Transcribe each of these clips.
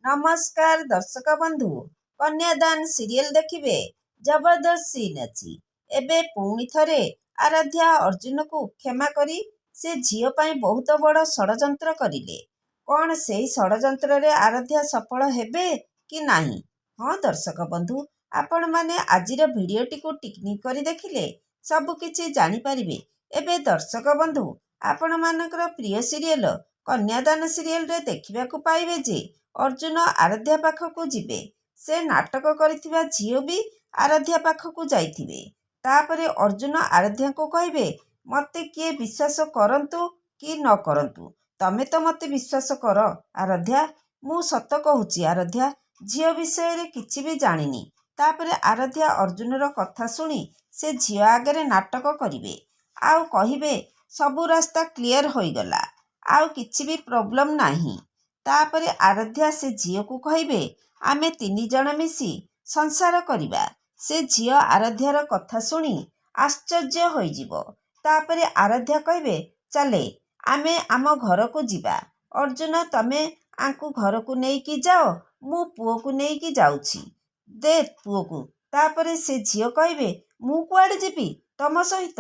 ନମସ୍କାର ଦର୍ଶକ ବନ୍ଧୁ, କନ୍ୟାଦାନ ସିରିଏଲ ଦେଖିବେ। ଜବରଦସ୍ତ ସିନ୍ ଅଛି। ଏବେ ପୁଣି ଥରେ ଆରାଧ୍ୟା ଅର୍ଜୁନକୁ କ୍ଷମା କରି ସେ ଝିଅ ପାଇଁ ବହୁତ ବଡ଼ ଷଡ଼ଯନ୍ତ୍ର କରିଲେ। କ'ଣ ସେହି ଷଡ଼ଯନ୍ତ୍ରରେ ଆରାଧ୍ୟା ସଫଳ ହେବେ କି ନାହିଁ? ହଁ ଦର୍ଶକ ବନ୍ଧୁ, ଆପଣମାନେ ଆଜିର ଭିଡ଼ିଓଟିକୁ ଟିକ୍ କରି ଦେଖିଲେ ସବୁକିଛି ଜାଣିପାରିବେ। ଏବେ ଦର୍ଶକ ବନ୍ଧୁ, ଆପଣମାନଙ୍କର ପ୍ରିୟ ସିରିଏଲ କନ୍ୟାଦାନ ସିରିଏଲରେ ଦେଖିବାକୁ ପାଇବେ ଯେ ଅର୍ଜୁନ ଆରାଧ୍ୟା ପାଖକୁ ଯିବେ। ସେ ନାଟକ କରିଥିବା ଝିଅ ବି ଆରାଧ୍ୟା ପାଖକୁ ଯାଇଥିବେ। ତାପରେ ଅର୍ଜୁନ ଆରାଧ୍ୟାଙ୍କୁ କହିବେ, ମୋତେ କିଏ ବିଶ୍ୱାସ କରନ୍ତୁ କି ନ କରନ୍ତୁ, ତମେ ତ ମୋତେ ବିଶ୍ୱାସ କର ଆରାଧ୍ୟା। ମୁଁ ସତ କହୁଛି ଆରାଧ୍ୟା, ଝିଅ ବିଷୟରେ କିଛି ବି ଜାଣିନି। ତାପରେ ଆରାଧ୍ୟା ଅର୍ଜୁନର କଥା ଶୁଣି ସେ ଝିଅ ଆଗରେ ନାଟକ କରିବେ ଆଉ କହିବେ ସବୁ ରାସ୍ତା କ୍ଲିୟର ହୋଇଗଲା, ଆଉ କିଛି ବି ପ୍ରୋବ୍ଲେମ୍ ନାହିଁ। ତାପରେ ଆରାଧ୍ୟା ସେ ଝିଅକୁ କହିବେ, ଆମେ 3 ଜଣ ମିଶି ସଂସାର କରିବା। ସେ ଝିଅ ଆରାଧ୍ୟାର କଥା ଶୁଣି ଆଶ୍ଚର୍ଯ୍ୟ ହୋଇଯିବ। ତାପରେ ଆରାଧ୍ୟା କହିବେ, ଚାଲେ ଆମେ ଆମ ଘରକୁ ଯିବା। ଅର୍ଜୁନ, ତମେ ଆଙ୍କୁ ଘରକୁ ନେଇକି ଯାଅ, ମୁଁ ପୁଅକୁ ନେଇକି ଯାଉଛି। ଦେ ପୁଅକୁ। ତାପରେ ସେ ଝିଅ କହିବେ, ମୁଁ କୁଆଡ଼େ ଯିବି ତମ ସହିତ?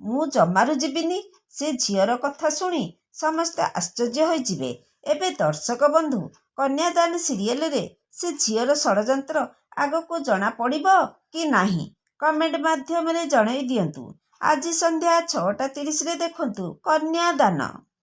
ମୁଁ ଜମାରୁ ଯିବିନି। ସେ ଝିଅର କଥା ଶୁଣି ସମସ୍ତେ ଆଶ୍ଚର୍ଯ୍ୟ ହୋଇଯିବେ। ଏବେ ଦର୍ଶକ ବନ୍ଧୁ, କନ୍ୟାଦାନ ସିରିଏଲରେ ସେ ଝିଅର ଷଡ଼ଯନ୍ତ୍ର ଆଗକୁ ଜଣାପଡ଼ିବ କି ନାହିଁ କମେଣ୍ଟ ମାଧ୍ୟମରେ ଜଣାଇ ଦିଅନ୍ତୁ। ଆଜି ସନ୍ଧ୍ୟା 6ଟା 30ରେ ଦେଖନ୍ତୁ କନ୍ୟାଦାନ।